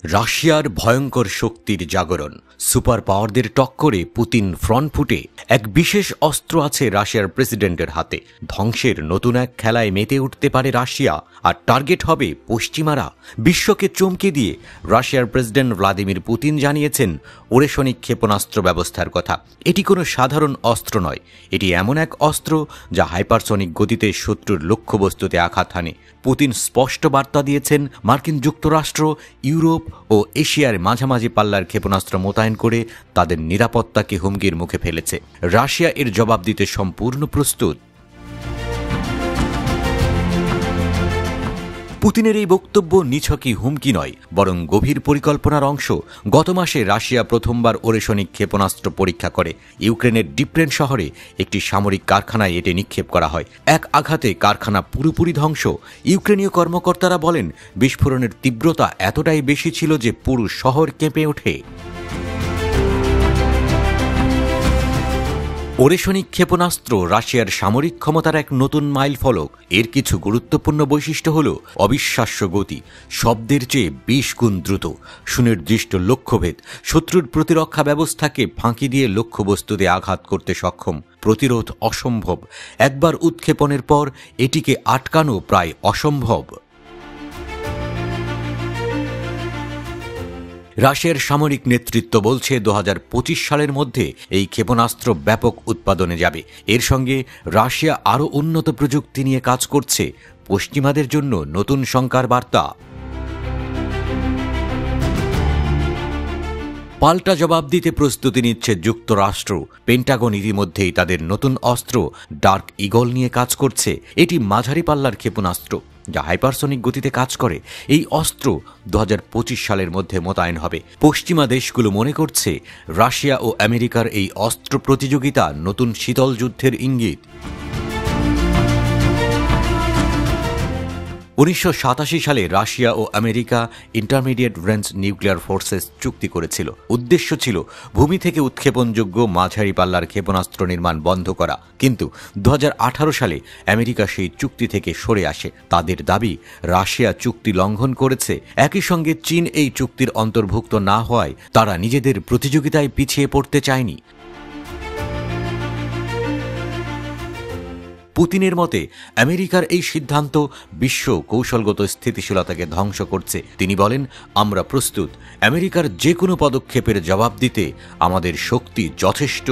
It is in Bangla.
রাশিয়ার ভয়ঙ্কর শক্তির জাগরণ। সুপার পাওয়ারদের টক্করে পুতিন ফ্রন্ট ফুটে। এক বিশেষ অস্ত্র আছে রাশিয়ার প্রেসিডেন্টের হাতে। ধ্বংসের নতুন এক খেলায় মেতে উঠতে পারে রাশিয়া, আর টার্গেট হবে পশ্চিমারা। বিশ্বকে চমকে দিয়ে রাশিয়ার প্রেসিডেন্ট ভ্লাদিমির পুতিন জানিয়েছেন ওরেশনিক ক্ষেপণাস্ত্র ব্যবস্থার কথা। এটি কোনো সাধারণ অস্ত্র নয়, এটি এমন এক অস্ত্র যা হাইপারসনিক গতিতে শত্রুর লক্ষ্যবস্তুতে আঘাত হানে। পুতিন স্পষ্ট বার্তা দিয়েছেন মার্কিন যুক্তরাষ্ট্র, ইউরোপ ও এশিয়ার মাঝামাঝি পাল্লার ক্ষেপণাস্ত্র মোতায়েন করে তাদের নিরাপত্তাকে হুমকির মুখে ফেলেছে। রাশিয়া এর জবাব দিতে সম্পূর্ণ প্রস্তুত। পুতিনের এই বক্তব্য নিছকই হুমকি নয়, বরং গভীর পরিকল্পনার অংশ। গত মাসে রাশিয়া প্রথমবার ওরেশনিক ক্ষেপণাস্ত্র পরীক্ষা করে। ইউক্রেনের ডিপ্রেন শহরে একটি সামরিক কারখানায় এটি নিক্ষেপ করা হয়। এক আঘাতে কারখানা পুরোপুরি ধ্বংস। ইউক্রেনীয় কর্মকর্তারা বলেন, বিস্ফোরণের তীব্রতা এতটাই বেশি ছিল যে পুরো শহর কেঁপে ওঠে। ওরেশনিক ক্ষেপণাস্ত্র রাশিয়ার সামরিক ক্ষমতার এক নতুন মাইল ফলক। এর কিছু গুরুত্বপূর্ণ বৈশিষ্ট্য হল অবিশ্বাস্য গতি, শব্দের চেয়ে 20 গুণ দ্রুত, সুনির্দিষ্ট লক্ষ্যভেদ, শত্রুর প্রতিরক্ষা ব্যবস্থাকে ফাঁকি দিয়ে লক্ষ্যবস্তুতে আঘাত করতে সক্ষম, প্রতিরোধ অসম্ভব। একবার উৎক্ষেপণের পর এটিকে আটকানো প্রায় অসম্ভব। রাশিয়ার সামরিক নেতৃত্ব বলছে 2025 সালের মধ্যে এই ক্ষেপণাস্ত্র ব্যাপক উৎপাদনে যাবে। এর সঙ্গে রাশিয়া আরও উন্নত প্রযুক্তি নিয়ে কাজ করছে। পশ্চিমাদের জন্য নতুন শঙ্কার বার্তা। পাল্টা জবাব দিতে প্রস্তুতি নিচ্ছে যুক্তরাষ্ট্র। পেন্টাগন ইতিমধ্যেই তাদের নতুন অস্ত্র ডার্ক ঈগল নিয়ে কাজ করছে। এটি মাঝারি পাল্লার ক্ষেপণাস্ত্র যা হাইপারসনিক গতিতে কাজ করে। এই অস্ত্র 2025 সালের মধ্যে মোতায়েন হবে। পশ্চিমা দেশগুলো মনে করছে রাশিয়া ও আমেরিকার এই অস্ত্র প্রতিযোগিতা নতুন শীতল যুদ্ধের ইঙ্গিত। 1987 সালে রাশিয়া ও America intermediate range nuclear forces চুক্তি করেছিল। উদ্দেশ্য ছিল ভূমি থেকে উৎক্ষেপণযোগ্য মাঝারি পাল্লার ক্ষেপণাস্ত্র নির্মাণ বন্ধ করা। কিন্তু 2018 সালে আমেরিকা সেই চুক্তি থেকে সরে আসে। তাদের দাবি, রাশিয়া চুক্তি লঙ্ঘন করেছে। একই সঙ্গে চীন এই চুক্তির অন্তর্ভুক্ত না হওয়ায় তারা নিজেদের প্রতিযোগিতায় পিছিয়ে পড়তে চায়নি। পুতিনের মতে আমেরিকার এই সিদ্ধান্ত বিশ্ব কৌশলগত স্থিতিশীলতাকে ধ্বংস করছে। তিনি বলেন, আমরা প্রস্তুত। আমেরিকার যে কোনো পদক্ষেপের জবাব দিতে আমাদের শক্তি যথেষ্ট।